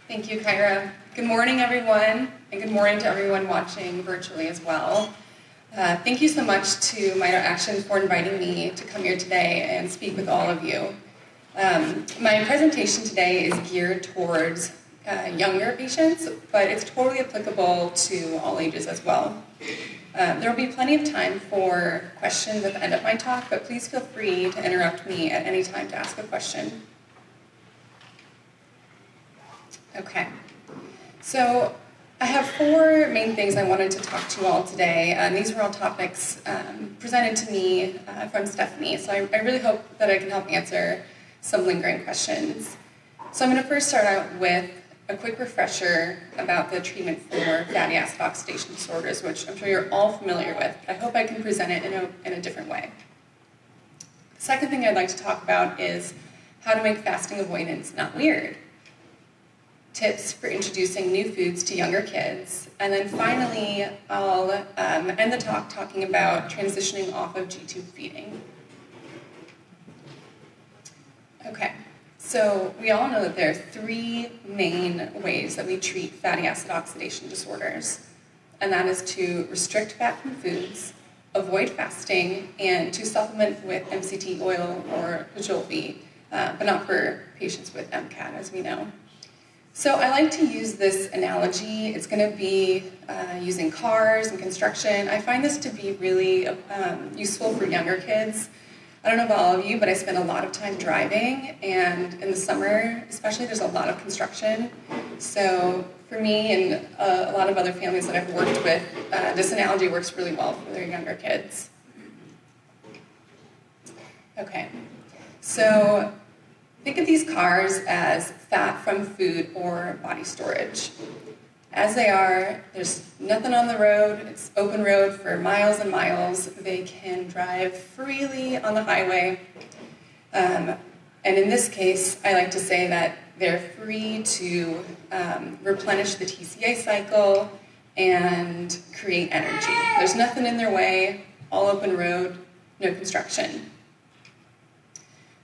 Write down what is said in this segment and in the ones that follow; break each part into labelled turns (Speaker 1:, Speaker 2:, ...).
Speaker 1: Thank you, Kyra. Good morning, everyone, and good morning to everyone watching virtually as well. Thank you so much to MitoAction for inviting me to come here today and speak with all of you. My presentation today is geared towards younger patients, but it's totally applicable to all ages as well. There will be plenty of time for questions at the end of my talk, but please feel free to interrupt me at any time to ask a question. Okay, so I have four main things I wanted to talk to you all today. These were all topics presented to me from Stephanie, so I really hope that I can help answer some lingering questions. So I'm going to first start out with a quick refresher about the treatment for fatty acid oxidation disorders, which I'm sure you're all familiar with, but I hope I can present it in a different way. The second thing I'd like to talk about is how to make fasting avoidance not weird. Tips for introducing new foods to younger kids. And then finally, I'll end the talk talking about transitioning off of G-tube feeding. Okay, so we all know that there are three main ways that we treat fatty acid oxidation disorders. And that is to restrict fat from foods, avoid fasting, and to supplement with MCT oil or Dojolvi, but not for patients with MCAD, as we know. So I like to use this analogy. It's going to be using cars and construction. I find this to be really useful for younger kids. I don't know about all of you, but I spend a lot of time driving, and in the summer especially, there's a lot of construction. So for me and a lot of other families that I've worked with, this analogy works really well for their younger kids. Okay, so think of these cars as fat from food or body storage. As they are, there's nothing on the road, it's open road for miles and miles. They can drive freely on the highway. And in this case, I like to say that they're free to replenish the TCA cycle and create energy. There's nothing in their way, all open road, no construction.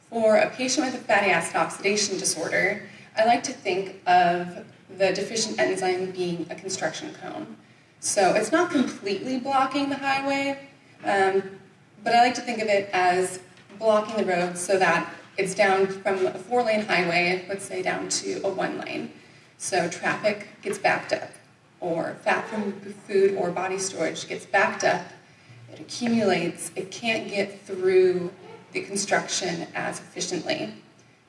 Speaker 1: For a patient with a fatty acid oxidation disorder, I like to think of the deficient enzyme being a construction cone. So it's not completely blocking the highway, but I like to think of it as blocking the road so that it's down from a 4-lane highway, let's say, down to a 1-lane. So traffic gets backed up, or fat from food or body storage gets backed up, it accumulates, it can't get through the construction as efficiently.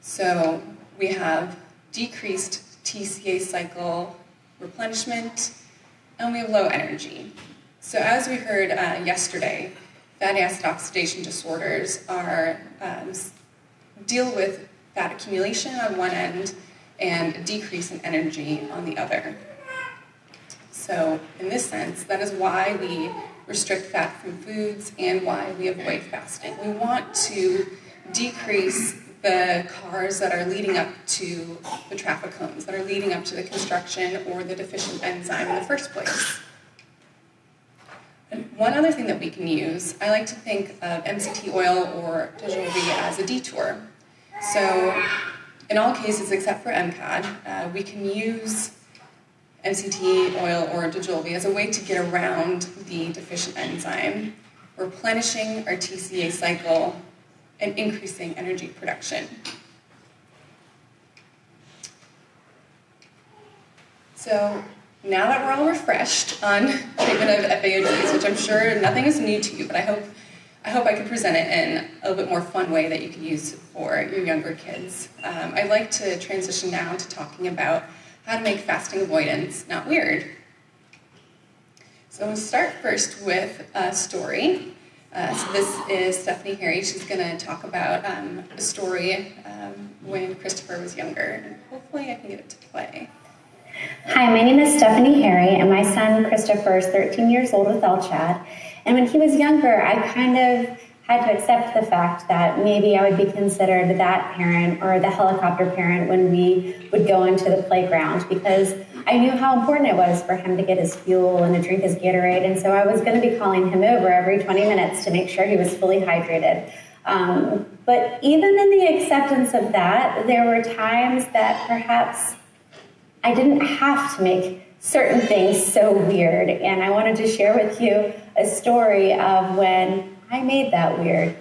Speaker 1: So we have decreased TCA cycle replenishment, and we have low energy. So as we heard yesterday, fatty acid oxidation disorders are deal with fat accumulation on one end and a decrease in energy on the other. So in this sense, that is why we restrict fat from foods and why we avoid fasting. We want to decrease the cars that are leading up to the traffic cones, that are leading up to the construction or the deficient enzyme in the first place. And one other thing that we can use, I like to think of MCT oil or Dojolvi as a detour. So in all cases except for MCAD, we can use MCT oil or Dojolvi as a way to get around the deficient enzyme, replenishing our TCA cycle and increasing energy production. So now that we're all refreshed on treatment of FAODs, which I'm sure nothing is new to you, but I hope I can present it in a little bit more fun way that you can use for your younger kids. I'd like to transition now to talking about how to make fasting avoidance not weird. So we'll start first with a story. So this is Stephanie Harry. She's going to talk about a story when Christopher was younger. And hopefully I can get it to play.
Speaker 2: Hi, my name is Stephanie Harry, and my son Christopher is 13 years old with LCHAD. And when he was younger, I kind of had to accept the fact that maybe I would be considered that parent or the helicopter parent when we would go into the playground, because I knew how important it was for him to get his fuel and to drink his Gatorade. And so I was going to be calling him over every 20 minutes to make sure he was fully hydrated. But even in the acceptance of that, there were times that perhaps I didn't have to make certain things so weird. And I wanted to share with you a story of when I made that weird.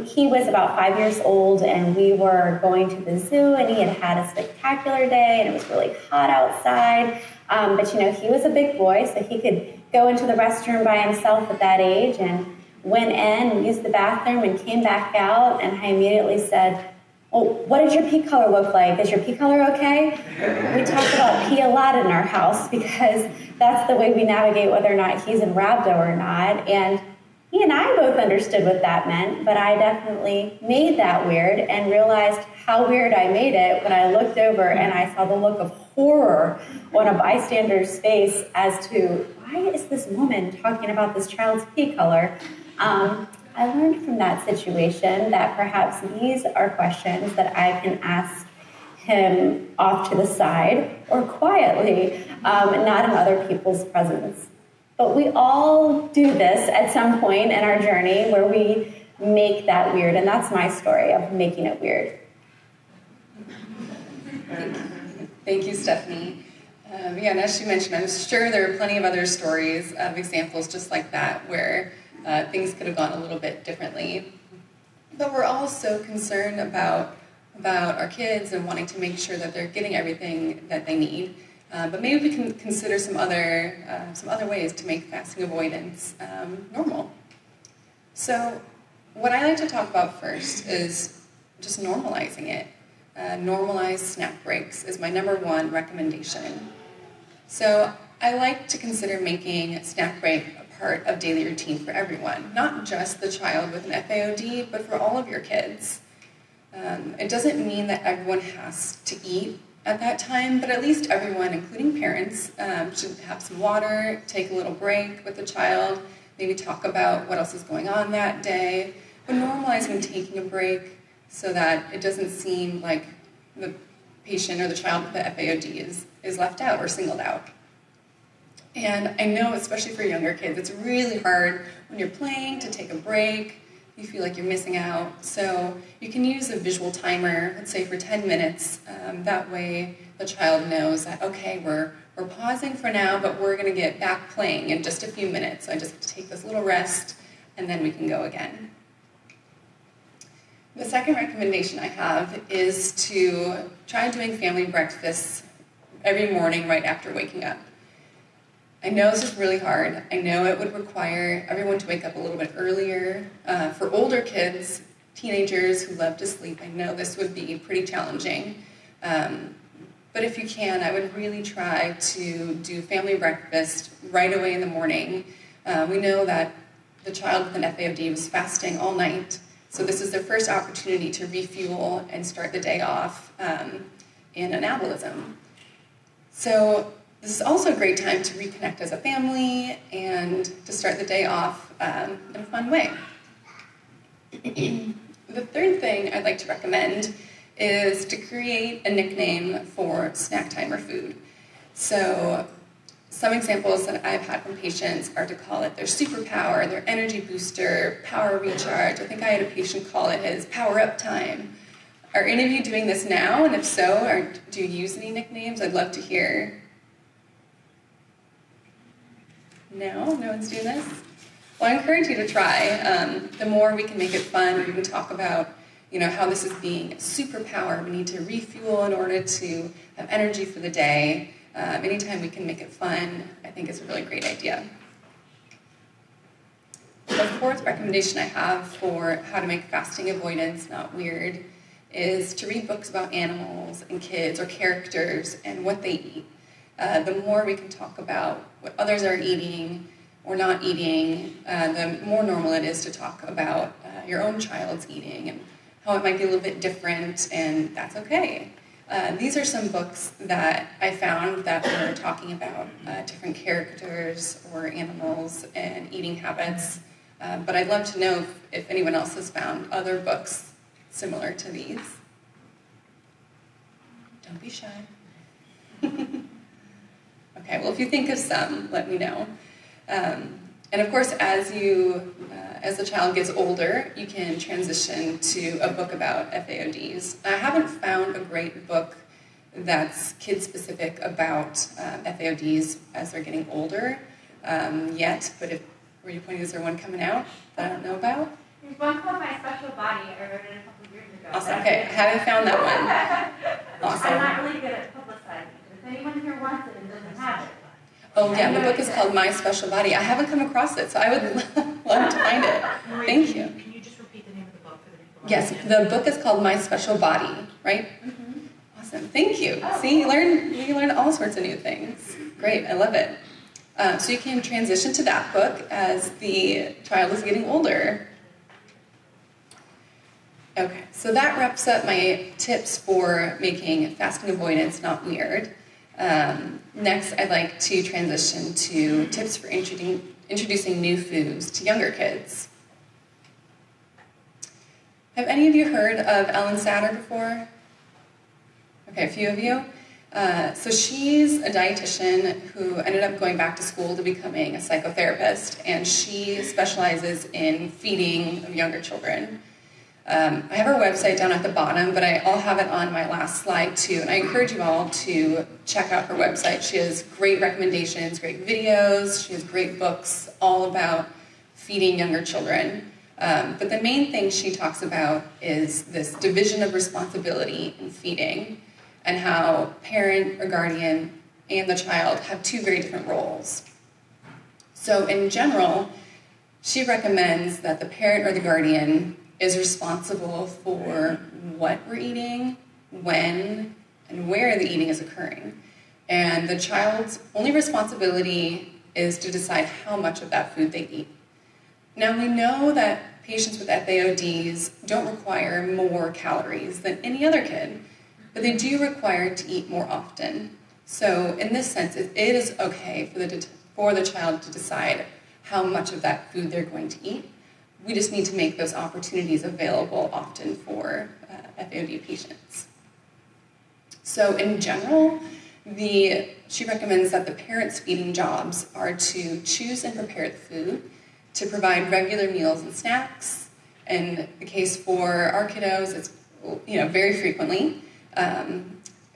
Speaker 2: He was about 5 years old, and we were going to the zoo, and he had had a spectacular day, and it was really hot outside. But he was a big boy, so he could go into the restroom by himself at that age, and went in and used the bathroom and came back out, and I immediately said, "Oh, what did your pee color look like? Is your pee color okay?" We talk about pee a lot in our house because that's the way we navigate whether or not he's in rhabdo or not. And he and I both understood what that meant, but I definitely made that weird and realized how weird I made it when I looked over and I saw the look of horror on a bystander's face as to why is this woman talking about this child's pee color. I learned from that situation that perhaps these are questions that I can ask him off to the side or quietly, not in other people's presence. But we all do this at some point in our journey where we make that weird, and that's my story of making it weird.
Speaker 1: Thank you, Stephanie. And as she mentioned, I'm sure there are plenty of other stories of examples just like that where things could have gone a little bit differently. But we're all so concerned about our kids and wanting to make sure that they're getting everything that they need. But maybe we can consider some other ways to make fasting avoidance normal. So what I like to talk about first is just normalizing it. Normalize snack breaks is my number one recommendation. So I like to consider making snack break a part of daily routine for everyone, not just the child with an FAOD, but for all of your kids. It doesn't mean that everyone has to eat at that time, but at least everyone, including parents, should have some water, take a little break with the child, maybe talk about what else is going on that day, but normalizing taking a break so that it doesn't seem like the patient or the child with the FAOD is left out or singled out. And I know, especially for younger kids, it's really hard when you're playing to take a break. You feel like you're missing out. So you can use a visual timer, let's say for 10 minutes. That way the child knows that, okay, we're pausing for now, but we're gonna get back playing in just a few minutes. So I just have to take this little rest, and then we can go again. The second recommendation I have is to try doing family breakfasts every morning right after waking up. I know this is really hard. I know it would require everyone to wake up a little bit earlier. For older kids, teenagers who love to sleep, I know this would be pretty challenging. But if you can, I would really try to do family breakfast right away in the morning. We know that the child with an FAOD was fasting all night, so this is their first opportunity to refuel and start the day off in anabolism. So this is also a great time to reconnect as a family and to start the day off in a fun way. The third thing I'd like to recommend is to create a nickname for snack time or food. So some examples that I've had from patients are to call it their superpower, their energy booster, power recharge. I think I had a patient call it his power up time. Are any of you doing this now? And if so, do you use any nicknames? I'd love to hear. No one's doing this? Well, I encourage you to try. The more we can make it fun, we can talk about how this is being a superpower. We need to refuel in order to have energy for the day. Anytime we can make it fun, I think is a really great idea. The fourth recommendation I have for how to make fasting avoidance not weird is to read books about animals and kids or characters and what they eat. The more we can talk about what others are eating or not eating, the more normal it is to talk about your own child's eating and how it might be a little bit different, and that's okay. These are some books that I found that were talking about different characters or animals and eating habits, but I'd love to know if anyone else has found other books similar to these. Don't be shy. Okay, well, if you think of some, let me know. And of course, as the child gets older, you can transition to a book about FAODs. I haven't found a great book that's kid-specific about FAODs as they're getting older yet, but were you pointing, is there one coming out that I don't know about?
Speaker 3: There's one called My Special Body. I wrote it a couple of years ago.
Speaker 1: Awesome. Okay, I haven't found that one. Awesome.
Speaker 3: I'm not really good at publicizing it. If anyone here wants it and doesn't have it.
Speaker 1: Oh yeah, the book is called My Special Body. I haven't come across it, so I would love to find it.
Speaker 4: Marie,
Speaker 1: Thank you.
Speaker 4: Can you just repeat the name of the book for the people?
Speaker 1: Yes, the book is called My Special Body, right?
Speaker 3: Mm-hmm.
Speaker 1: Awesome. Thank you. See, you learn all sorts of new things. Great. I love it. So you can transition to that book as the child is getting older. Okay, so that wraps up my tips for making fasting avoidance not weird. Next, I'd like to transition to tips for introducing new foods to younger kids. Have any of you heard of Ellen Satter before? Okay, a few of you. So she's a dietitian who ended up going back to school to becoming a psychotherapist, and she specializes in feeding of younger children. I have her website down at the bottom, but I'll have it on my last slide too, and I encourage you all to check out her website. She has great recommendations, great videos, she has great books all about feeding younger children. But the main thing she talks about is this division of responsibility in feeding, and how parent or guardian and the child have two very different roles. So in general, she recommends that the parent or the guardian is responsible for what we're eating, when, and where the eating is occurring. And the child's only responsibility is to decide how much of that food they eat. Now we know that patients with FAODs don't require more calories than any other kid, but they do require to eat more often. So in this sense, it is okay for the child to decide how much of that food they're going to eat. We just need to make those opportunities available often for FAOD patients. So in general, she recommends that the parents' feeding jobs are to choose and prepare the food, to provide regular meals and snacks. In the case for our kiddos, it's very frequently,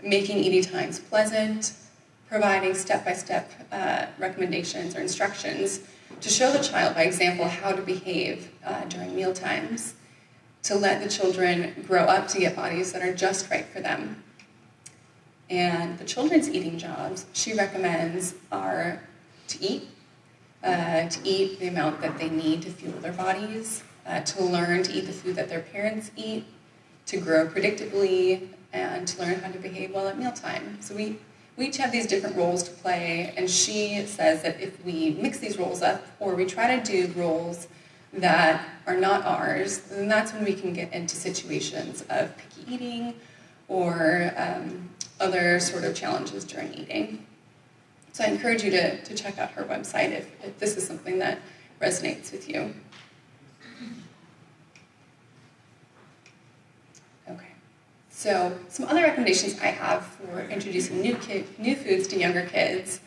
Speaker 1: making eating times pleasant, providing step-by-step recommendations or instructions to show the child by example how to behave during meal times, to let the children grow up to get bodies that are just right for them. And the children's eating jobs she recommends are to eat the amount that they need to fuel their bodies, to learn to eat the food that their parents eat, to grow predictably, and to learn how to behave well at mealtime. So we each have these different roles to play, and she says that if we mix these roles up, or we try to do roles that are not ours, then that's when we can get into situations of picky eating or other sort of challenges during eating. So I encourage you to check out her website if this is something that resonates with you. So some other recommendations I have for introducing new foods to younger kids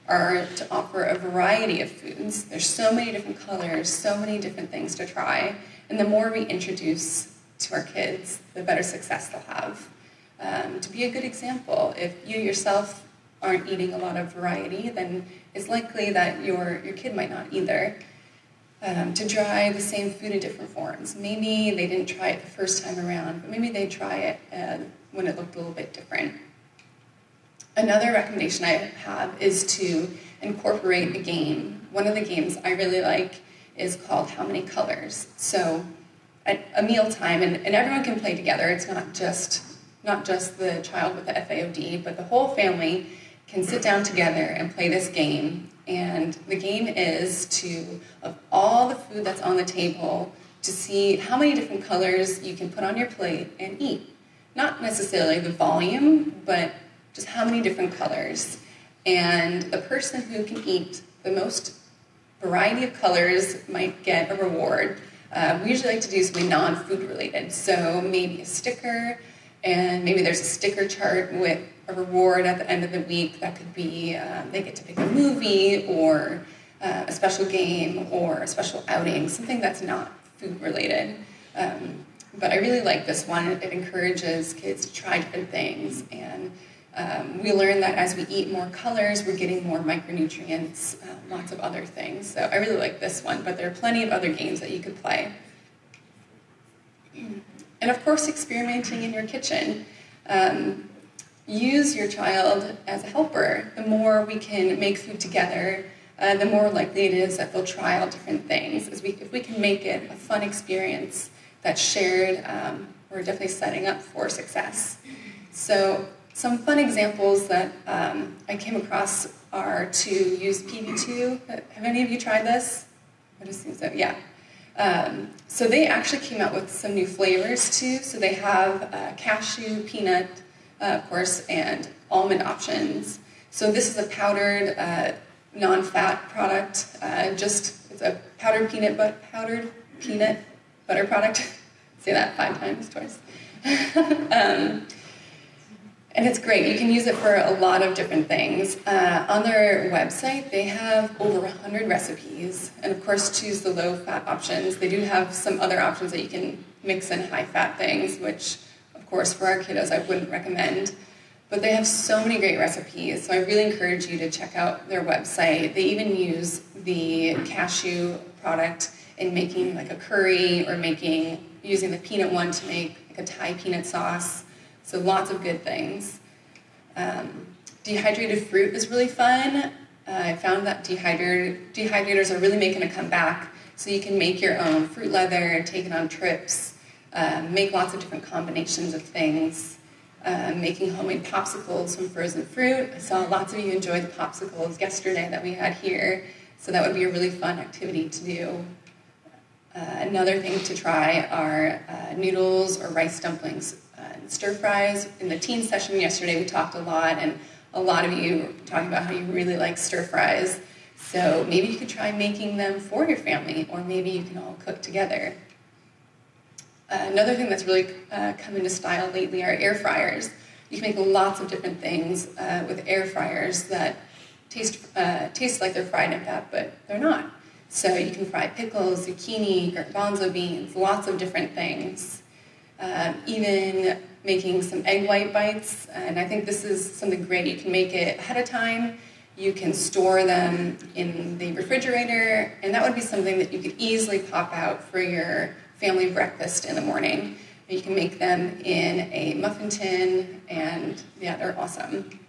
Speaker 1: are to offer a variety of foods. There's so many different colors, so many different things to try, and the more we introduce to our kids, the better success they'll have. To be a good example, if you yourself aren't eating a lot of variety, then it's likely that your kid might not either. To try the same food in different forms. Maybe they didn't try it the first time around, but maybe they try it when it looked a little bit different. Another recommendation I have is to incorporate a game. One of the games I really like is called How Many Colors? So at a mealtime, and everyone can play together, it's not just the child with the FAOD, but the whole family can sit down together and play this game. And the game is of all the food that's on the table, to see how many different colors you can put on your plate and eat. Not necessarily the volume, but just how many different colors. And the person who can eat the most variety of colors might get a reward. We usually like to do something non-food related, so maybe a sticker, and maybe there's a sticker chart with a reward at the end of the week. That could be they get to pick a movie or a special game or a special outing, something that's not food related. But I really like this one. It encourages kids to try different things and We learned that as we eat more colors, we're getting more micronutrients, lots of other things. So I really like this one, but there are plenty of other games that you could play. And of course, experimenting in your kitchen. Use your child as a helper. The more we can make food together, the more likely it is that they'll try out different things. If we can make it a fun experience that's shared, we're definitely setting up for success. So some fun examples that I came across are to use PB2. Have any of you tried this? I just think so, yeah. So they actually came out with some new flavors too. So they have cashew, peanut, of course, and almond options. So this is a powdered, non-fat product. It's a powdered peanut butter product. Say that 5 times twice. And it's great. You can use it for a lot of different things. On their website, they have over 100 recipes. And of course, choose the low-fat options. They do have some other options that you can mix in high-fat things, which, of course, for our kiddos, I wouldn't recommend. But they have so many great recipes, so I really encourage you to check out their website. They even use the cashew product in making like a curry or using the peanut one to make like a Thai peanut sauce. So lots of good things. Dehydrated fruit is really fun. I found that dehydrators are really making a comeback. So you can make your own fruit leather, take it on trips, make lots of different combinations of things. Making homemade popsicles from frozen fruit. I saw lots of you enjoy the popsicles yesterday that we had here. So that would be a really fun activity to do. Another thing to try are noodles or rice dumplings. Stir fries. In the teen session yesterday, we talked a lot, and a lot of you were talking about how you really like stir fries. So maybe you could try making them for your family, or maybe you can all cook together. Another thing that's really come into style lately are air fryers. You can make lots of different things with air fryers that taste like they're fried in fat, but they're not. So you can fry pickles, zucchini, garbanzo beans, lots of different things. Even making some egg white bites, and I think this is something great. You can make it ahead of time. You can store them in the refrigerator, and that would be something that you could easily pop out for your family breakfast in the morning. You can make them in a muffin tin, and yeah, they're awesome.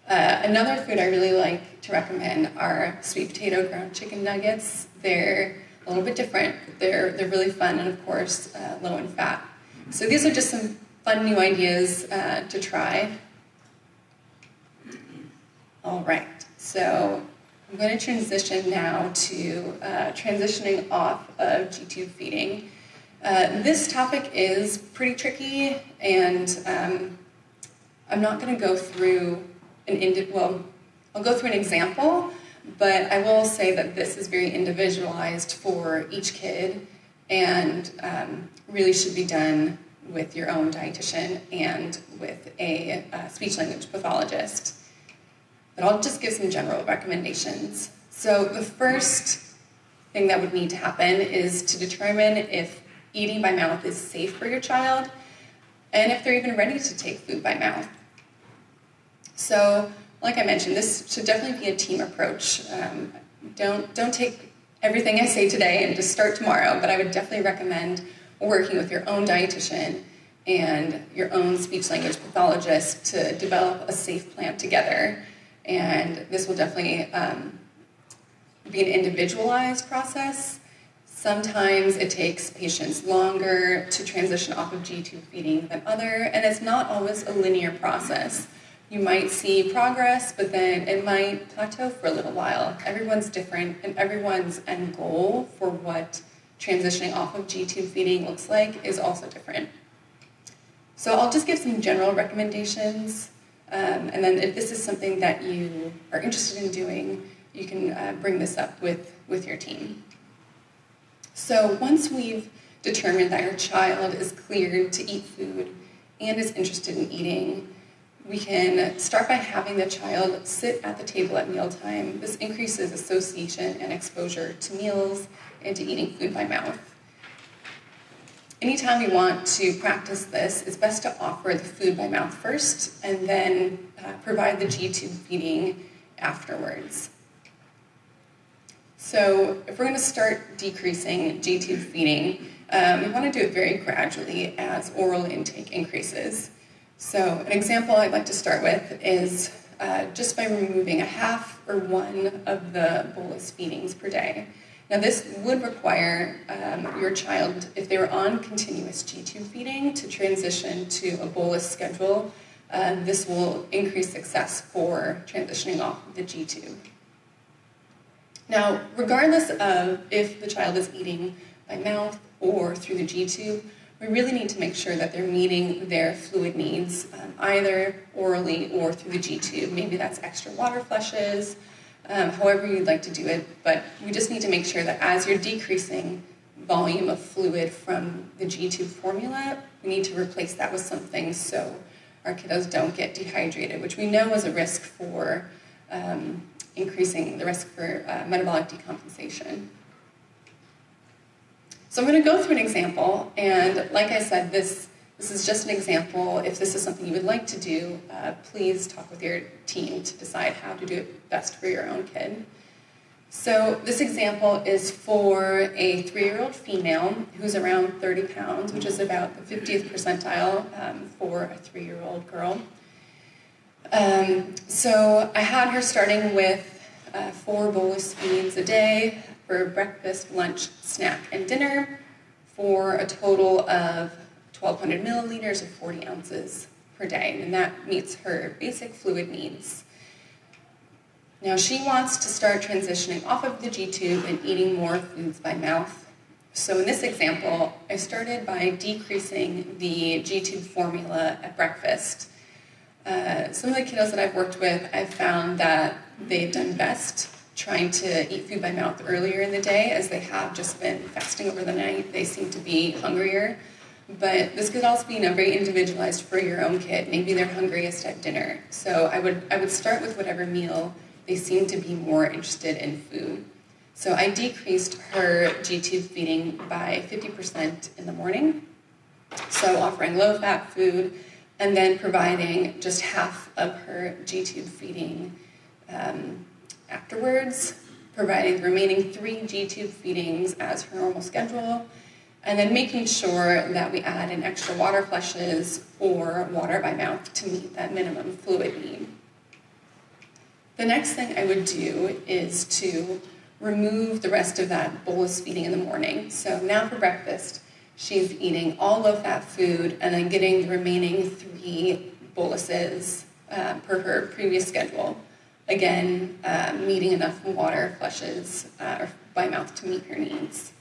Speaker 1: Another food I really like to recommend are sweet potato ground chicken nuggets. They're a little bit different. They're really fun, and of course, low in fat. So these are just some fun new ideas to try. All right, so I'm going to transition now to transitioning off of G-tube feeding. This topic is pretty tricky, and I'm not going to go through I'll go through an example, but I will say that this is very individualized for each kid, and really should be done with your own dietitian and with a speech-language pathologist. But I'll just give some general recommendations. So the first thing that would need to happen is to determine if eating by mouth is safe for your child, and if they're even ready to take food by mouth. So, like I mentioned, this should definitely be a team approach. Don't take everything I say today and just start tomorrow, but I would definitely recommend working with your own dietitian and your own speech-language pathologist to develop a safe plan together. And this will definitely be an individualized process. Sometimes it takes patients longer to transition off of G-tube feeding than other, and it's not always a linear process. You might see progress, but then it might plateau for a little while. Everyone's different, and everyone's end goal for what transitioning off of G-tube feeding looks like is also different. So I'll just give some general recommendations, and then if this is something that you are interested in doing, you can bring this up with your team. So once we've determined that your child is cleared to eat food and is interested in eating, we can start by having the child sit at the table at mealtime. This increases association and exposure to meals and to eating food by mouth. Anytime we want to practice this, it's best to offer the food by mouth first and then provide the G-tube feeding afterwards. So if we're going to start decreasing G-tube feeding, we want to do it very gradually as oral intake increases. So an example I'd like to start with is just by removing a half or one of the bolus feedings per day. Now this would require your child, if they were on continuous G-tube feeding, to transition to a bolus schedule. This will increase success for transitioning off the G-tube. Now, regardless of if the child is eating by mouth or through the G-tube, we really need to make sure that they're meeting their fluid needs, either orally or through the G-tube. Maybe that's extra water flushes, however you'd like to do it, but we just need to make sure that as you're decreasing volume of fluid from the G-tube formula, we need to replace that with something so our kiddos don't get dehydrated, which we know is a risk for increasing the risk for metabolic decompensation. So I'm going to go through an example, and like I said, this is just an example. If this is something you would like to do, please talk with your team to decide how to do it best for your own kid. So this example is for a 3-year-old female who's around 30 pounds, which is about the 50th percentile for a 3-year-old girl. So I had her starting with 4 bolus feeds a day for breakfast, lunch, snack, and dinner for a total of 1,200 milliliters or 40 ounces per day, and that meets her basic fluid needs. Now she wants to start transitioning off of the G-tube and eating more foods by mouth. So in this example, I started by decreasing the G-tube formula at breakfast. Some of the kiddos that I've worked with, I've found that they've done best trying to eat food by mouth earlier in the day, as they have just been fasting over the night. They seem to be hungrier. But this could also be very individualized for your own kid. Maybe they're hungriest at dinner. So I would start with whatever meal they seem to be more interested in food. So I decreased her G-tube feeding by 50% in the morning. So offering low-fat food, and then providing just half of her G-tube feeding afterwards, providing the remaining 3 G-tube feedings as her normal schedule, and then making sure that we add in extra water flushes or water by mouth to meet that minimum fluid need. The next thing I would do is to remove the rest of that bolus feeding in the morning. So now for breakfast, she's eating all low-fat food and then getting the remaining 3 boluses per her previous schedule. Again, meeting enough water flushes by mouth to meet her needs.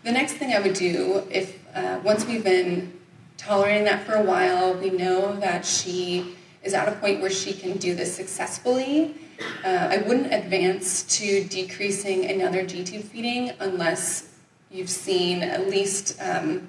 Speaker 1: The next thing I would do, if once we've been tolerating that for a while, we know that she is at a point where she can do this successfully, I wouldn't advance to decreasing another G-tube feeding unless you've seen at least a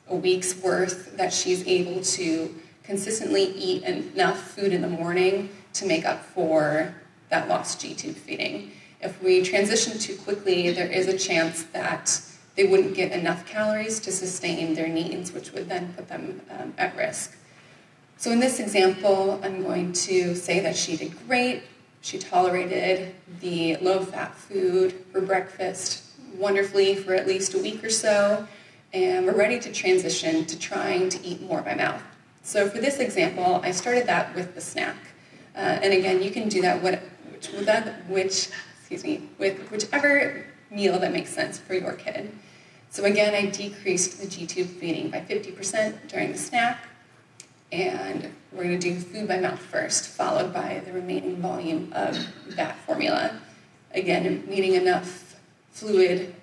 Speaker 1: week's worth that she's able to consistently eat enough food in the morning to make up for that lost G-tube feeding. If we transition too quickly, there is a chance that they wouldn't get enough calories to sustain their needs, which would then put them at risk. So in this example, I'm going to say that she did great. She tolerated the low-fat food for breakfast wonderfully for at least a week or so, and we're ready to transition to trying to eat more by mouth. So for this example, I started that with the snack. And again, you can do that with whichever meal that makes sense for your kid. So again, I decreased the G-tube feeding by 50% during the snack, and we're going to do food by mouth first, followed by the remaining volume of that formula. Again, needing enough fluid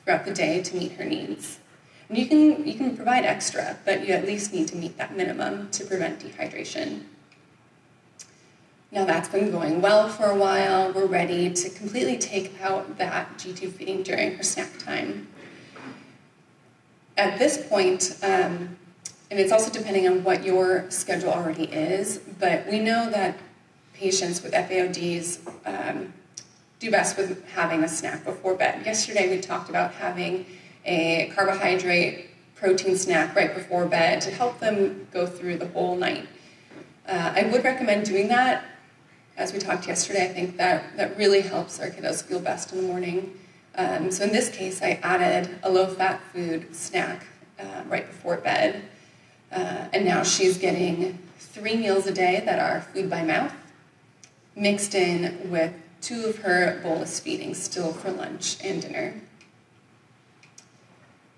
Speaker 1: throughout the day to meet her needs. And you can provide extra, but you at least need to meet that minimum to prevent dehydration. Now that's been going well for a while. We're ready to completely take out that G-tube feeding during her snack time. At this point, and it's also depending on what your schedule already is, but we know that patients with FAODs do best with having a snack before bed. Yesterday we talked about having a carbohydrate protein snack right before bed to help them go through the whole night. I would recommend doing that. As we talked yesterday, I think that really helps our kiddos feel best in the morning. So in this case, I added a low-fat food snack right before bed. And now she's getting 3 meals a day that are food by mouth, mixed in with 2 of her bolus feedings still for lunch and dinner.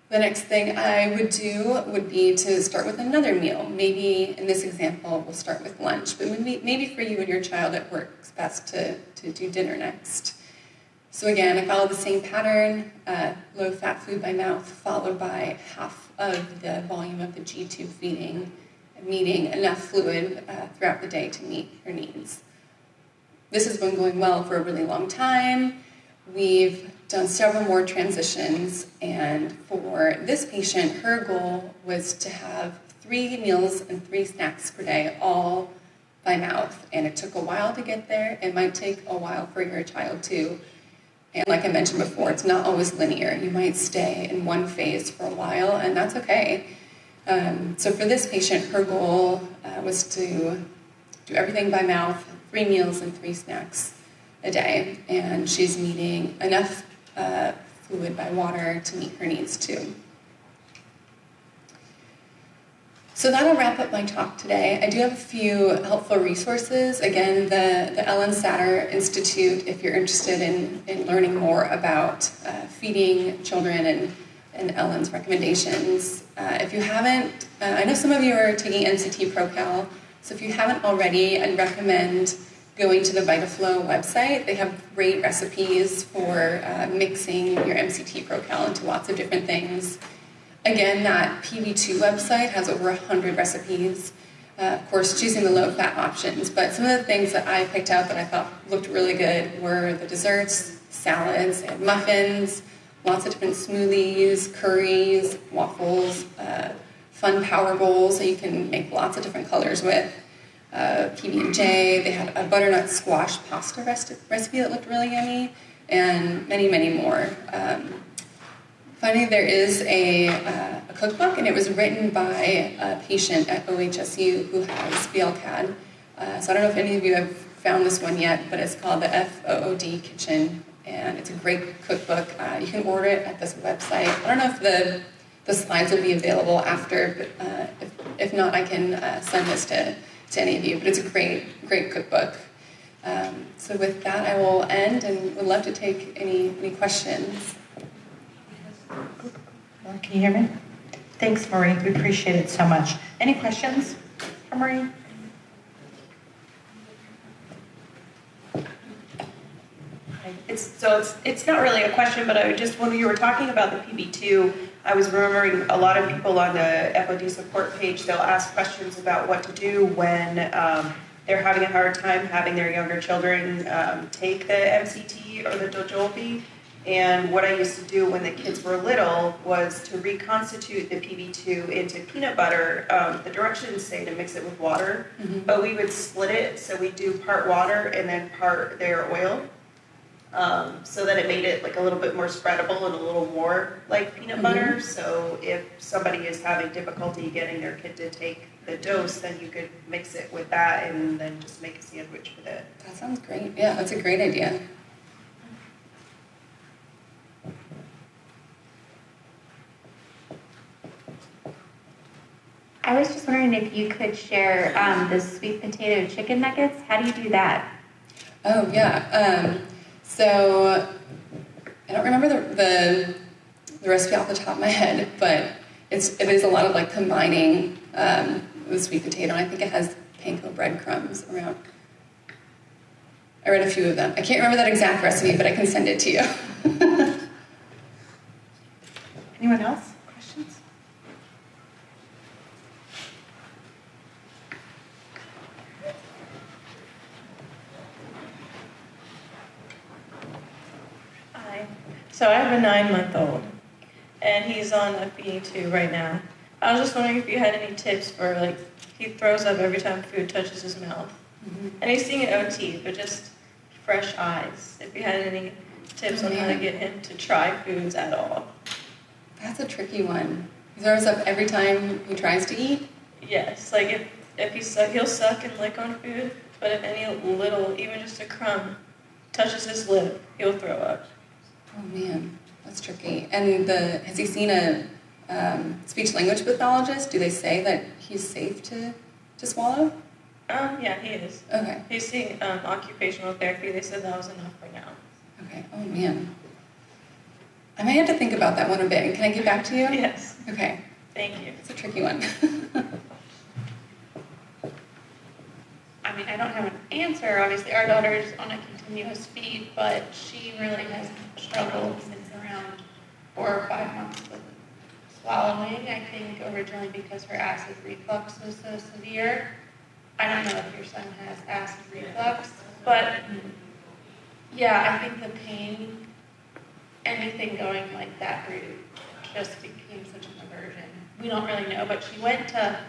Speaker 1: The next thing I would do would be to start with another meal. Maybe in this example, we'll start with lunch, but maybe for you and your child it works best to do dinner next. So again, I follow the same pattern, low-fat food by mouth, followed by half of the volume of the G-tube feeding, meaning enough fluid throughout the day to meet her needs. This has been going well for a really long time. We've done several more transitions, and for this patient, her goal was to have 3 meals and 3 snacks per day, all by mouth. And it took a while to get there. It might take a while for your child too. And like I mentioned before, it's not always linear. You might stay in one phase for a while, and that's okay. So for this patient, her goal was to do everything by mouth, 3 meals and 3 snacks a day, and she's meeting enough fluid by water to meet her needs too. So that'll wrap up my talk today. I do have a few helpful resources. Again, the Ellen Satter Institute, if you're interested in learning more about feeding children and Ellen's recommendations. If you haven't, I know some of you are taking MCT ProCal, so if you haven't already, I'd recommend going to the VitaFlow website. They have great recipes for mixing your MCT ProCal into lots of different things. Again, that PV2 website has over 100 recipes. Of course, choosing the low-fat options, but some of the things that I picked out that I thought looked really good were the desserts, salads, and muffins, lots of different smoothies, curries, waffles, fun power bowls that you can make lots of different colors with. PB&J, they had a butternut squash pasta recipe that looked really yummy, and many, many more. Finally, there is a cookbook, and it was written by a patient at OHSU who has BLCAD. So I don't know if any of you have found this one yet, but it's called the FAOD'er Kitchen, and it's a great cookbook. You can order it at this website. I don't know if the slides will be available after, but if not, I can send this to any of you, but it's a great cookbook. So with that, I will end and would love to take any questions.
Speaker 4: Can you hear me? Thanks, Marie. We appreciate it so much. Any questions for Marie? It's not really a question, but when you were talking about the PB2, I was remembering a lot of people on the FOD support page, they'll ask questions about what to do when they're having a hard time having their younger children take the MCT or the Dojolvi. And what I used to do when the kids were little was to reconstitute the PB2 into peanut butter. The directions say to mix it with water, but we would split it. So we do part water and then part their oil, so that it made it like a little bit more spreadable and a little more like peanut butter. So if somebody is having difficulty getting their kid to take the dose, then you could mix it with that and then just make a sandwich with it.
Speaker 1: That sounds great. Yeah, that's a great idea.
Speaker 2: I was just wondering if you could share the sweet potato chicken nuggets. How do you do that?
Speaker 1: Oh, yeah. So I don't remember the recipe off the top of my head, but it is a lot of like combining the sweet potato, and I think it has panko breadcrumbs around. I read a few of them. I can't remember that exact recipe, but I can send it to you.
Speaker 4: Anyone else? Questions?
Speaker 5: Hi. So I have a 9-month-old, and he's on a FB2 right now. I was just wondering if you had any tips for, like, he throws up every time food touches his mouth. And he's seeing an OT, but just fresh eyes. If you had any tips on how to get him to try foods at all.
Speaker 1: That's a tricky one. He throws up every time he tries to eat?
Speaker 5: Yes, like if he'll suck and lick on food, but if any little, even just a crumb, touches his lip, he'll throw up.
Speaker 1: Oh man, that's tricky. And has he seen a speech language pathologist? Do they say that he's safe to swallow?
Speaker 5: Yeah, he is.
Speaker 1: Okay.
Speaker 5: He's seeing occupational therapy. They said that was enough for now.
Speaker 1: Okay. Oh man. I might have to think about that one a bit. Can I get back to you?
Speaker 5: Yes.
Speaker 1: Okay.
Speaker 5: Thank you.
Speaker 1: It's a tricky one.
Speaker 3: I mean, I don't have an answer. Obviously, our daughter is on a continuous feed, but she really has struggled since around 4 or 5 months with swallowing. I think originally because her acid reflux was so severe. I don't know if your son has acid reflux, but yeah, I think the pain, anything going like that route just became such an aversion. We don't really know, but she went to,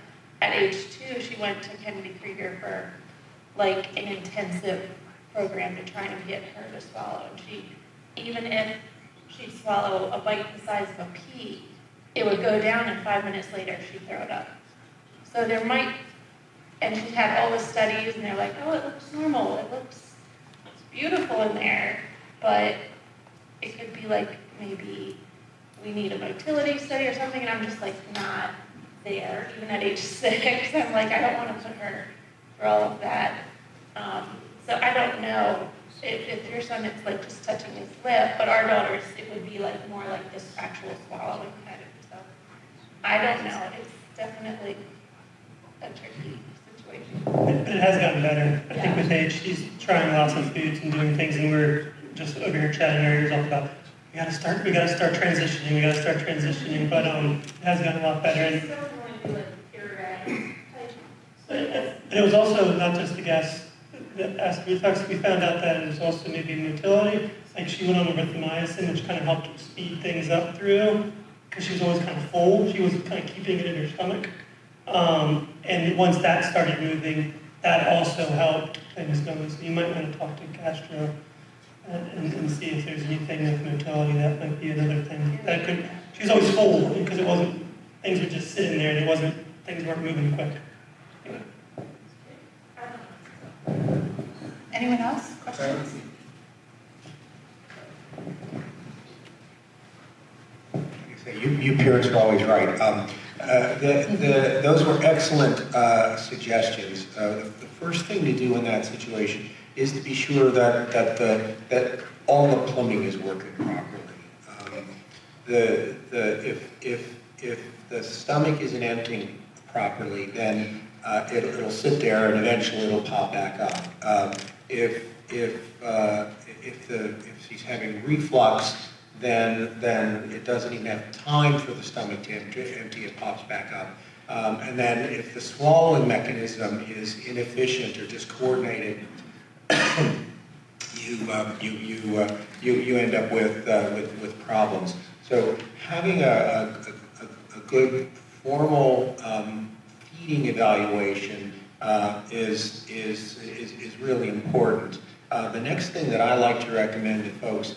Speaker 3: at age 2, she went to Kennedy Krieger for like an intensive program to try and get her to swallow. And she, even if she'd swallow a bite the size of a pea, it would go down and 5 minutes later she'd throw it up. So there might, and she's had all the studies and they're like, oh, it looks normal, it's beautiful in there, but it could be like maybe we need a motility study or something, and I'm just like not there, even at age 6. I'm like, I don't want to put her through all of that. So I don't know if your son it's like just touching his lip, but our daughters, it would be like more like this actual swallowing kind of stuff. I don't know. It's definitely a tricky situation.
Speaker 6: But it has gotten better. I think with age, she's trying lots of foods and doing things, and we're just over here chatting our ears off about we gotta start transitioning, but it has gotten a lot better. And
Speaker 3: Still going to do like pureed type.
Speaker 6: it was also not just the acid reflux. We found out that it was also maybe motility. Like she went on erythromycin, which kind of helped speed things up through, because she was always kind of full. She was kind of keeping it in her stomach. And once that started moving, that also helped things going. So you might want to talk to gastro and see if there's anything with motility. That might be another thing. That could. She was always full because it wasn't. Things were just sitting there, and things weren't moving quick. Anyway.
Speaker 1: Anyone else? Questions?
Speaker 7: You parents are always right. Those were excellent suggestions. The first thing to do in that situation is to be sure that all the plumbing is working properly. If the stomach isn't emptying properly, then it'll sit there and eventually it'll pop back up. If she's having reflux, then it doesn't even have time for the stomach to empty, it pops back up. And then if the swallowing mechanism is inefficient or discoordinated, you end up with problems. So having a good formal feeding evaluation is really important. The next thing that I like to recommend to folks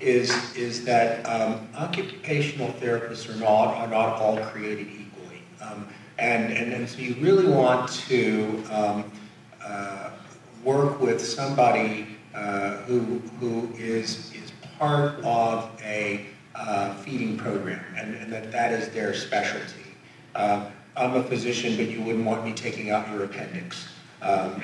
Speaker 7: is that occupational therapists are not all created equally, and so you really want to work with somebody who is part of a feeding program, and that is their specialty. I'm a physician, but you wouldn't want me taking out your appendix. We're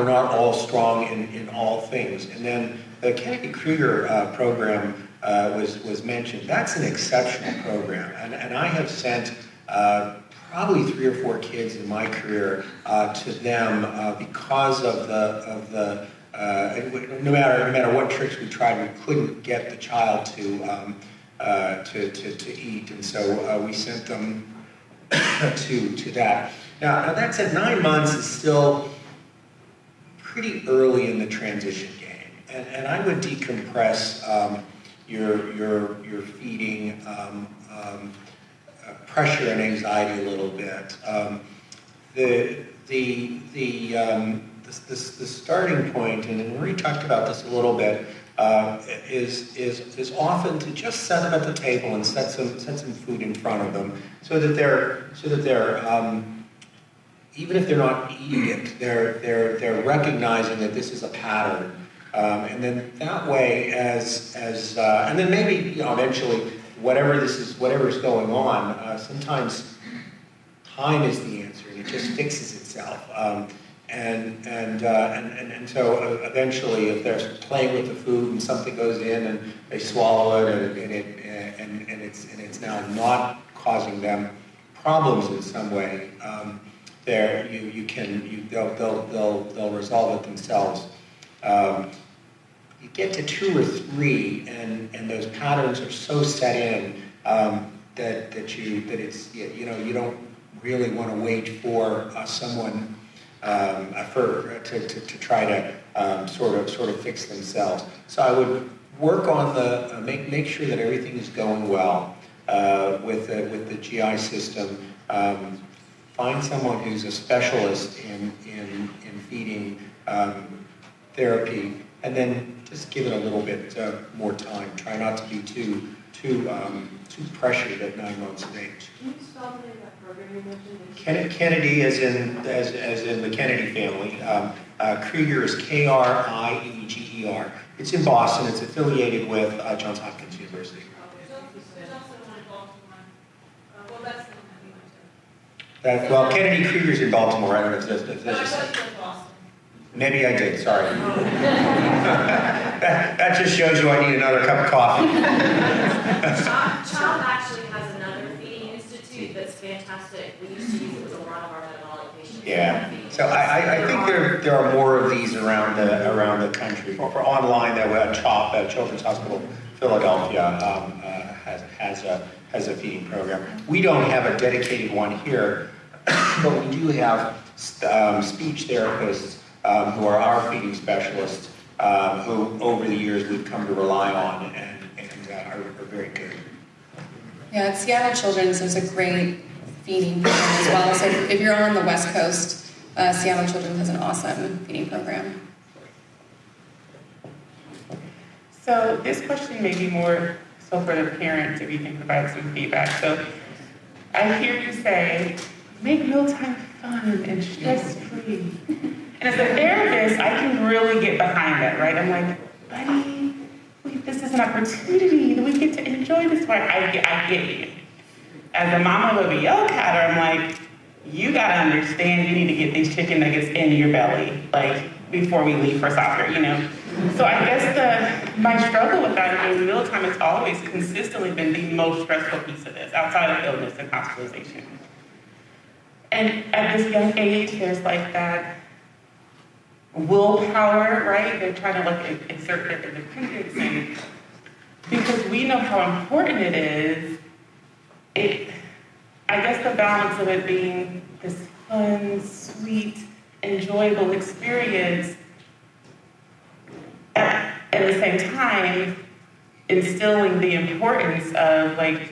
Speaker 7: not all strong in all things. And then the Kennedy Krieger program was mentioned. That's an exceptional program, and I have sent probably 3 or 4 kids in my career to them because of the no matter what tricks we tried, we couldn't get the child to eat, and so we sent them to that. Now that said, 9 months is still pretty early in the transition game, and I would decompress your feeding pressure and anxiety a little bit. The starting point, and Marie talked about this a little bit, is often to just set them at the table and set some food in front of them, so that they're even if they're not eating it, they're recognizing that this is a pattern, and then that way, and then maybe eventually whatever is going on, sometimes time is the answer, and it just fixes itself. And so eventually, if they're playing with the food and something goes in and they swallow it and it's now not causing them problems in some way, they'll resolve it themselves. You get to 2 or 3, and those patterns are so set in that you don't really want to wait for someone to try to sort of fix themselves. So I would work on make sure that everything is going well with the GI system. Find someone who's a specialist in feeding therapy, and then just give it a little bit more time. Try not to be too pressured at 9 months of age.
Speaker 8: Can you spell the name of that program you mentioned?
Speaker 7: Kennedy, as in the Kennedy family. Krieger is Krieger. It's in Boston. It's affiliated with Johns Hopkins University.
Speaker 8: There's also one in Baltimore. Well, that's the one that we went to.
Speaker 7: Well, Kennedy Krieger's in Baltimore. I don't know if
Speaker 8: No, I thought you were in Boston.
Speaker 7: Maybe I did. Sorry. that just shows you I need another cup of coffee.
Speaker 8: Child actually has another feeding institute that's fantastic. We used to use it with a lot of our metabolic patients.
Speaker 7: Yeah. So I think there are more of these around the country. For online, there were CHOP, Children's Hospital Philadelphia, has a feeding program. We don't have a dedicated one here, but we do have speech therapists who are our feeding specialists, who over the years we've come to rely on and are very good.
Speaker 1: Yeah, Seattle Children's is a great feeding program as well. So if you're on the West Coast, Seattle Children's has an awesome feeding program.
Speaker 9: So this question may be more so for the parents, if you can provide some feedback. So I hear you say, make mealtime fun and stress-free. And as a therapist, I can really get behind that, right? I'm like, buddy, this is an opportunity that we get to enjoy this part. I get you. As a mama of a Yellowcatter, I'm like, you gotta understand you need to get these chicken nuggets in your belly, like, before we leave for soccer, So I guess my struggle with that in mealtime has always consistently been the most stressful piece of this, outside of illness and hospitalization. And at this young age, there's like that willpower, right? They're trying to exert their independence, and because we know how important it is, I guess the balance of it being this fun, sweet, enjoyable experience, at the same time, instilling the importance of I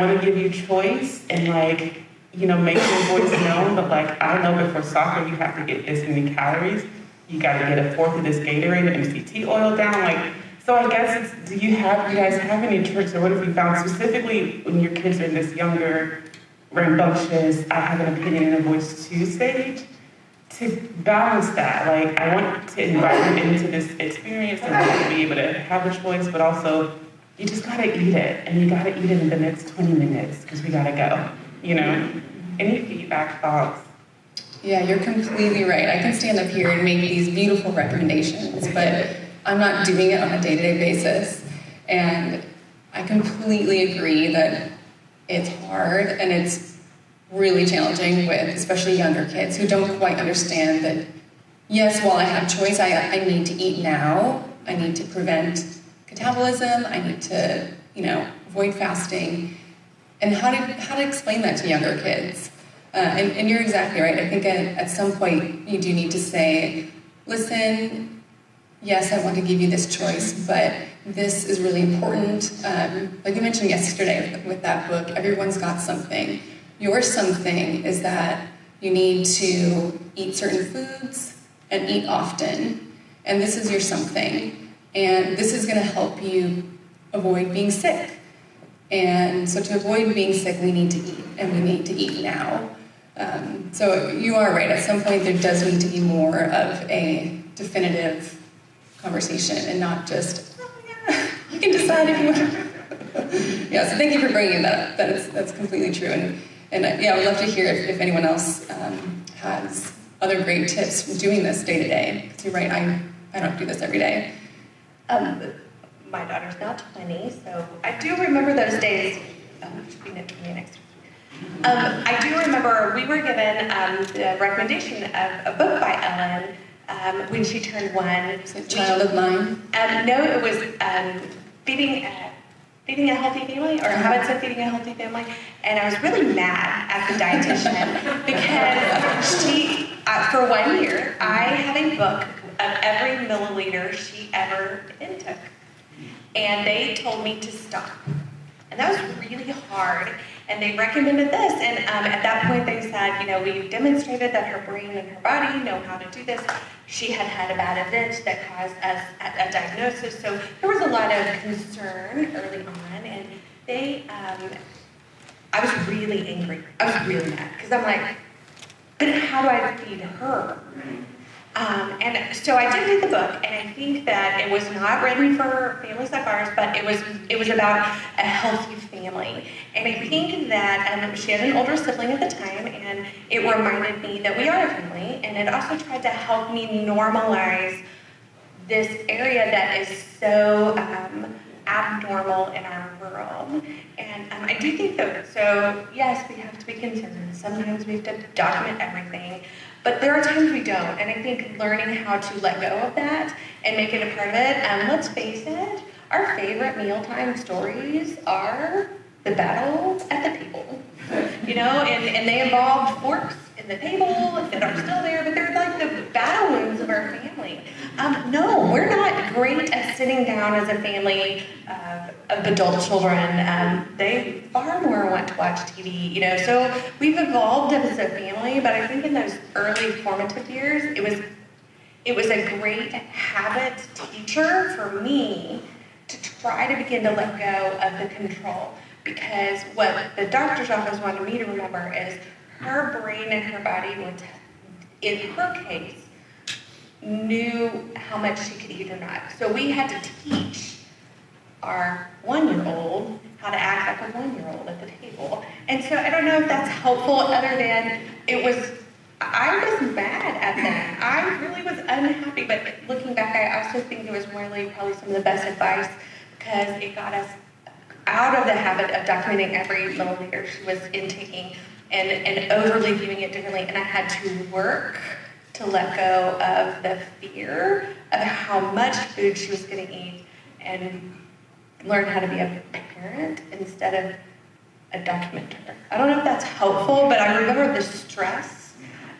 Speaker 9: want to give you choice and make your voice known, but I know before soccer you have to get this many calories. You got to get a fourth of this Gatorade and MCT oil down. So I guess do you guys have any tricks, or what have you found specifically when your kids are in this younger, rambunctious, I have an opinion and a voice too stage, to balance that? I want to invite them into this experience and want to be able to have a choice, but also you just got to eat it, and you got to eat it in the next 20 minutes because we got to go. Any feedback, thoughts?
Speaker 1: Yeah, you're completely right. I can stand up here and make these beautiful recommendations, but I'm not doing it on a day-to-day basis. And I completely agree that it's hard and it's really challenging with especially younger kids who don't quite understand that, yes, while I have choice, I need to eat now. I need to prevent catabolism. I need to, avoid fasting. And how to explain that to younger kids. And you're exactly right. I think at some point you do need to say, listen, yes, I want to give you this choice, but this is really important. Like you mentioned yesterday with that book, everyone's got something. Your something is that you need to eat certain foods and eat often. And this is your something. And this is going to help you avoid being sick. And so to avoid being sick, we need to eat, and we need to eat now. So you are right, at some point there does need to be more of a definitive conversation and not just, oh yeah, you can decide if you want. Yeah, so thank you for bringing that up. That's completely true. And yeah, I would love to hear if anyone else has other great tips from doing this day to day. Because you're right, I don't do this every day.
Speaker 4: My daughter's now 20, so I do remember those days. She'll be 20 next week. I do remember we were given the recommendation of a book by Ellen when she turned 1.
Speaker 1: Child of Mine?
Speaker 4: No, it was feeding a healthy family, or habits of feeding a healthy family. And I was really mad at the dietitian because she, for 1 year, I had a book of every milliliter she ever intook. And they told me to stop. And that was really hard. And they recommended this. And at that point they said, we've demonstrated that her brain and her body know how to do this. She had had a bad event that caused us a diagnosis. So there was a lot of concern early on. And I was really angry. I was really mad. Because I'm like, but how do I feed her? And so I did read the book, and I think that it was not written for families like ours, but it was about a healthy family. And I think that she had an older sibling at the time, and it reminded me that we are a family, and it also tried to help me normalize this area that is so abnormal in our world. And I do think that, so yes, we have to be concerned. Sometimes we have to document everything. But there are times we don't, and I think learning how to let go of that and make it a part of it. Let's face it, our favorite mealtime stories are the battle at the table. And they involve forks in the table that are still there, but they're like the battle wounds of our family. No, we're not great at sitting down as a family of adult children. They far more want to watch TV, So we've evolved as a family, but I think in those early formative years, it was a great habit teacher for me to try to begin to let go of the control. Because what the doctor's office wanted me to remember is her brain and her body would, in her case, knew how much she could eat or not. So we had to teach our 1-year-old how to act like a 1-year-old at the table. And so I don't know if that's helpful other than I was mad at that. I really was unhappy, but looking back, I also think it was really probably some of the best advice because it got us out of the habit of documenting every milliliter she was intaking and overly viewing it differently. And I had to work to let go of the fear of how much food she was going to eat and learn how to be a parent instead of a documenter. I don't know if that's helpful, but I remember the stress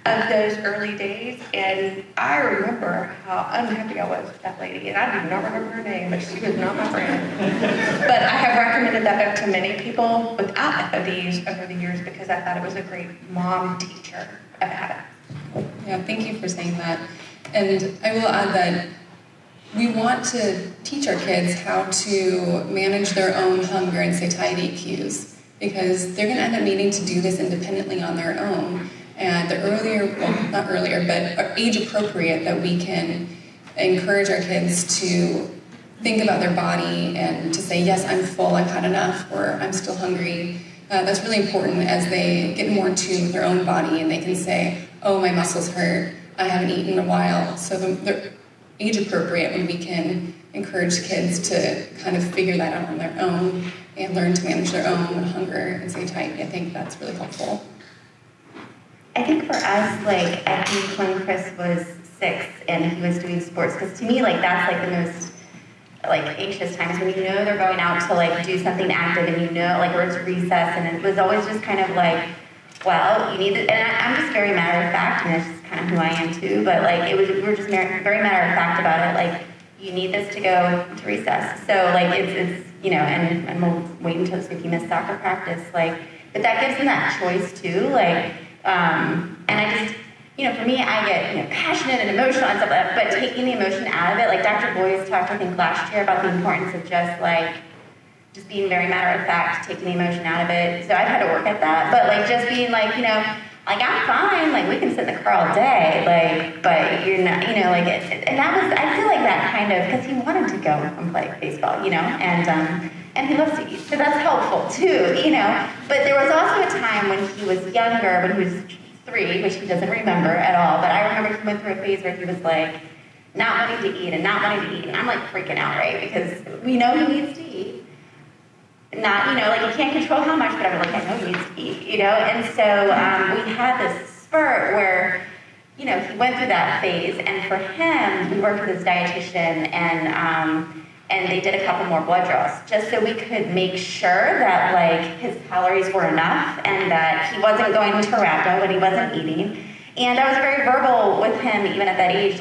Speaker 4: of those early days, and I remember how unhappy I was with that lady, and I do not remember her name, but she was not my friend. But I have recommended that book to many people without FAOD'ers over the years because I thought it was a great mom teacher of habits.
Speaker 1: Yeah, thank you for saying that. And I will add that we want to teach our kids how to manage their own hunger and satiety cues because they're going to end up needing to do this independently on their own. And the earlier, well, not earlier, but age appropriate that we can encourage our kids to think about their body and to say, yes, I'm full, I've had enough, or I'm still hungry. That's really important as they get more in tune with their own body and they can say, oh, my muscles hurt, I haven't eaten in a while. So they're age appropriate when we can encourage kids to kind of figure that out on their own and learn to manage their own hunger and satiety. I think that's really helpful.
Speaker 2: I think for us, I think when Chris was 6 and he was doing sports, because to me, that's the most anxious times when they're going out to do something active and where it's recess, and it was always just kind of well, you need it, and I'm just very matter of fact, and it's just kind of who I am too, but we were just very matter of fact about it, you need this to go to recess, so it's and we'll wait until this week you miss soccer practice, but that gives them that choice too, and I just, for me, I get, passionate and emotional and stuff like that, but taking the emotion out of it, like Dr. Boyce talked, I think, last year about the importance of just being very matter of fact, taking the emotion out of it. So I've had to work at that, but just being I'm fine, we can sit in the car all day, but you're not, and that was, I feel like that kind of, because he wanted to go and play baseball, and he loves to eat, so that's helpful too, but there was also a time when he was younger, when he was 3, which he doesn't remember at all, but I remember he went through a phase where he was not wanting to eat and not wanting to eat, and I'm freaking out, right, because we know he needs to eat. Not, you can't control how much, but I'm I know he needs to eat, and so we had this spurt where, he went through that phase, and for him, we worked with his dietitian, and they did a couple more blood draws, just so we could make sure that, his calories were enough, and that he wasn't going to rhabdo when he wasn't eating, and I was very verbal with him, even at that age,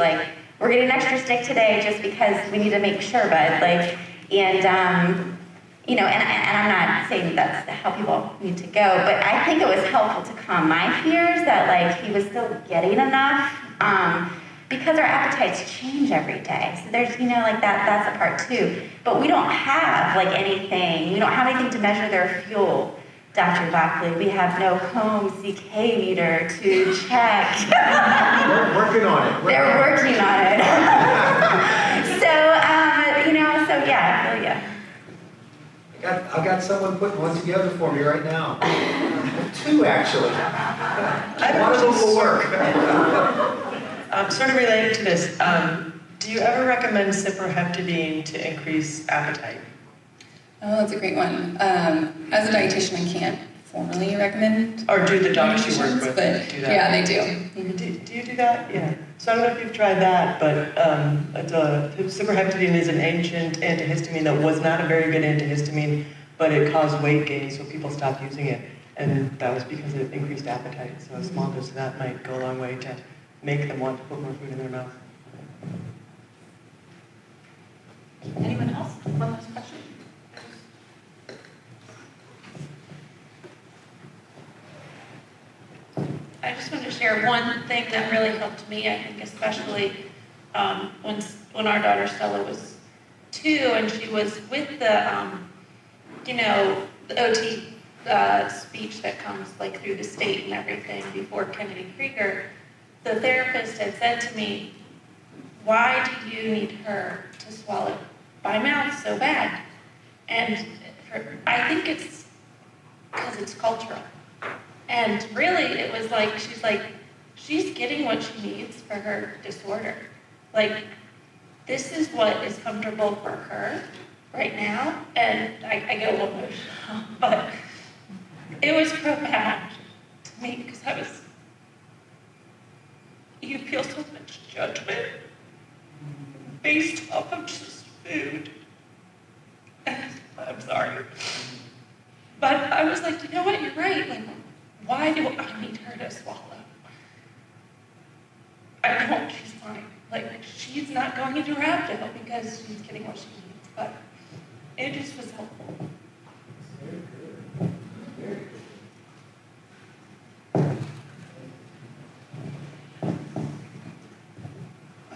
Speaker 2: we're getting an extra stick today, just because we need to make sure, bud, and I'm not saying that's how people need to go, but I think it was helpful to calm my fears that he was still getting enough, because our appetites change every day. So there's, that's a part too. But we don't have anything to measure their fuel, Dr. Lockley. We have no home CK meter to check.
Speaker 7: We're working on it.
Speaker 2: They're working on it. So yeah.
Speaker 7: I've got someone putting one together for me right now. 2, actually. One of them will work.
Speaker 5: Sort of related to this, do you ever recommend cyproheptadine to increase appetite?
Speaker 1: Oh, that's a great one. As a dietitian, I can't formally recommend.
Speaker 5: Or do the docs you work with
Speaker 1: but
Speaker 5: do that?
Speaker 1: Yeah, they do.
Speaker 5: Do you do that? Yeah. So I don't know if you've tried that, but cyproheptadine is an ancient antihistamine that was not a very good antihistamine, but it caused weight gain, so people stopped using it. And that was because it increased appetite. So a small dose of that might go a long way to make them want to put more food in their mouth.
Speaker 3: Anyone else? One last question. I just want to share one thing that really helped me, I think, especially when our daughter Stella was 2 and she was with the, the OT speech that comes through the state and everything before Kennedy Krieger. The therapist had said to me, "Why do you need her to swallow by mouth so bad?" And I think it's because it's cultural. And really, it was she's getting what she needs for her disorder. This is what is comfortable for her right now. And I get a little emotional, but it was profound to me because you feel so much judgment based off of just food. I'm sorry. But I was you know what, you're right. Why do I need her to swallow? I don't, she's fine. She's not going into rhabdo because she's getting what she needs, but it just was helpful.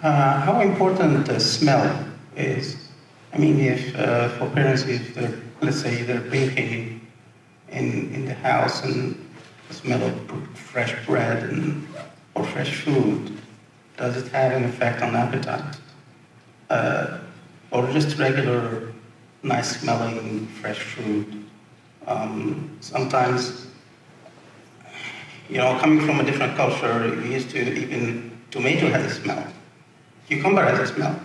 Speaker 10: How important the smell is. I mean, if for parents, if they're, let's say they're baking in the house and the smell of fresh bread or fresh food, does it have an effect on appetite? Or just regular, nice smelling fresh food? Sometimes, coming from a different culture, we used to even tomato has a smell. Cucumber has a smell,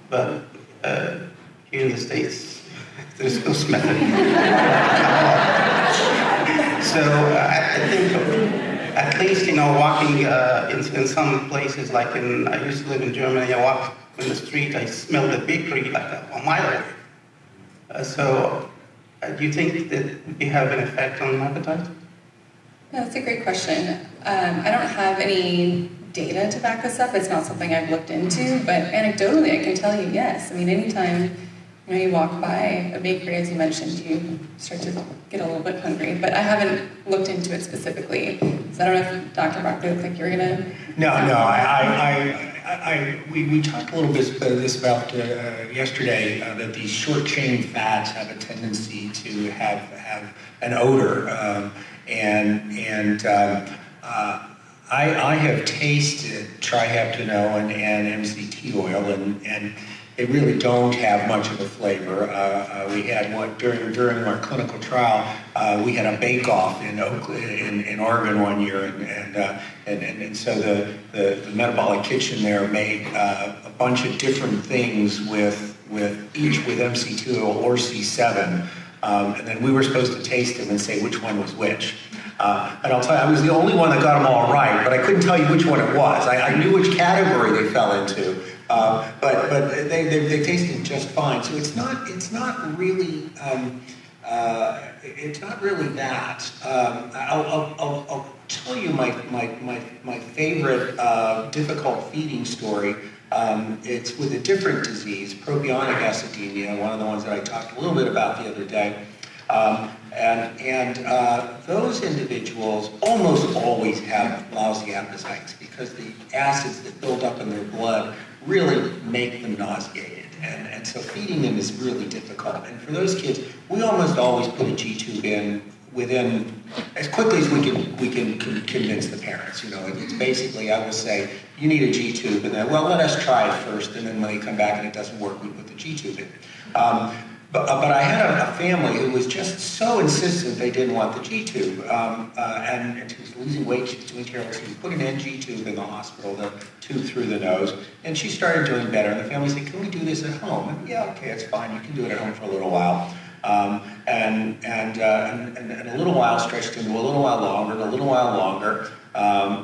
Speaker 10: but here in the States, there's no smell. So I think at least, walking in some places, I used to live in Germany, I walked in the street, I smelled a bakery a mile away. So do you think that we have an effect on appetite?
Speaker 1: Yeah, that's a great question. I don't have any data to back this up. It's not something I've looked into, but anecdotally I can tell you yes. I mean, anytime when you walk by a bakery, as you mentioned, you start to get a little bit hungry. But I haven't looked into it specifically, so I don't know if Dr. Barkley looks like you're gonna.
Speaker 7: No, we talked a little bit about yesterday that these short chain fats have a tendency to have an odor, I have tasted triheptanol and MCT oil, and they really don't have much of a flavor. We had during our clinical trial, we had a bake-off in Oregon one year, and so the metabolic kitchen there made a bunch of different things with MCT oil or C7, and then we were supposed to taste them and say which one was which. And I'll tell you, I was the only one that got them all right, but I couldn't tell you which one it was. I knew which category they fell into, but they tasted just fine. So it's not really that. I'll tell you my favorite difficult feeding story. It's with a different disease, propionic acidemia, one of the ones that I talked a little bit about the other day. Those individuals almost always have lousy appetites because the acids that build up in their blood really make them nauseated. And so feeding them is really difficult. And for those kids, we almost always put a G-tube in within, as quickly as we can convince the parents. You know, it's basically, I will say, you need a G-tube, and then, well, let us try it first, and then when they come back and it doesn't work, we put the G-tube in. But I had a family who was just so insistent they didn't want the G-tube, and she was losing weight, she was doing terrible, so we put an NG tube in the hospital, the tube through the nose, and she started doing better, and the family said, can we do this at home? And yeah, okay, it's fine, you can do it at home for a little while. And a little while stretched into a little while longer, and a little while longer,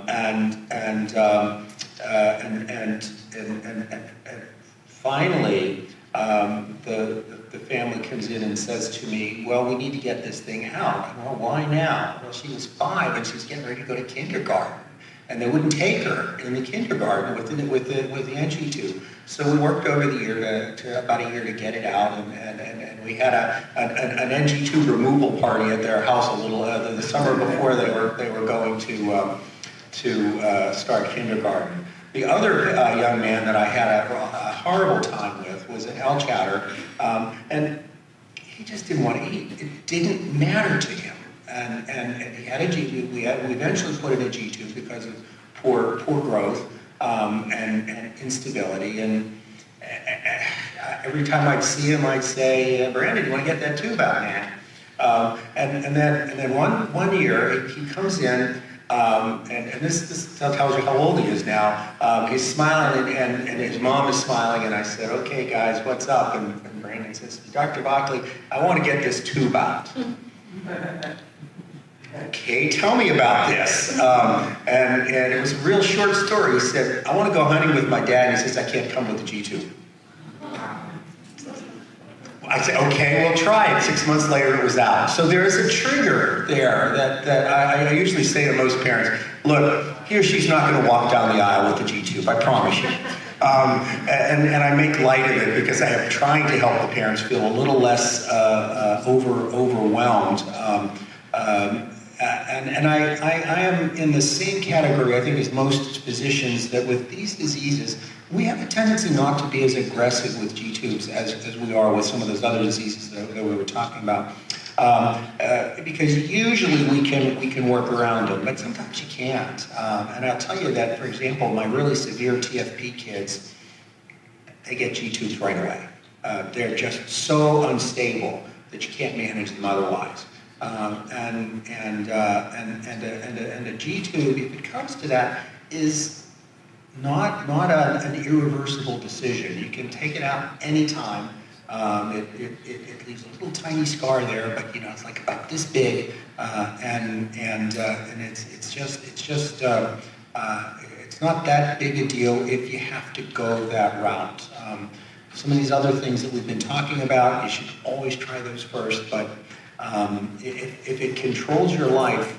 Speaker 7: and finally, the family comes in and says to me, well, we need to get this thing out. Well, why now? Well, she was 5 and she was getting ready to go to kindergarten, and they wouldn't take her in the kindergarten with the NG tube. So we worked over the year to about a year to get it out, and we had an NG tube removal party at their house a little the summer before they were going to start kindergarten. The other young man that I had a horrible time with was an L chatter, and he just didn't want to eat. It didn't matter to him, and he had a G tube. We eventually put in a G tube because of poor growth and instability. And every time I'd see him, I'd say, "Brandon, do you want to get that tube out, man?" And then one year he comes in. And this tells you how old he is now. He's smiling, and his mom is smiling, and I said, okay, guys, what's up? And Brandon says, Dr. Buckley, I want to get this tube out. Okay, tell me about this. And it was a real short story. He said, I want to go hunting with my dad. And he says, I can't come with the G-tube. I said, okay, we'll try it. 6 months later, it was out. So there is a trigger there that I usually say to most parents, look, he or she's not going to walk down the aisle with the G-tube, I promise you. And I make light of it because I am trying to help the parents feel a little less overwhelmed. And I am in the same category, I think, as most physicians, that with these diseases, we have a tendency not to be as aggressive with G-tubes as we are with some of those other diseases that we were talking about. Because usually we can work around them, but sometimes you can't. And I'll tell you that, for example, my really severe TFP kids, they get G-tubes right away. They're just so unstable that you can't manage them otherwise. And a G-tube, if it comes to that, is not an irreversible decision. You can take it out anytime. It leaves a little tiny scar there, but it's like about this big, and it's not that big a deal if you have to go that route. Some of these other things that we've been talking about, you should always try those first. But if it controls your life,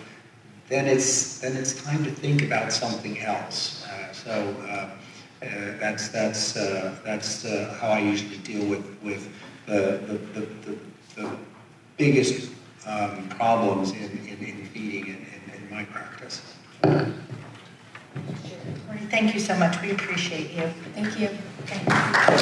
Speaker 7: then it's time to think about something else. So that's how I usually deal with the biggest problems in feeding in my practice.
Speaker 11: Thank you so much. We appreciate you.
Speaker 1: Thank you.
Speaker 11: Okay.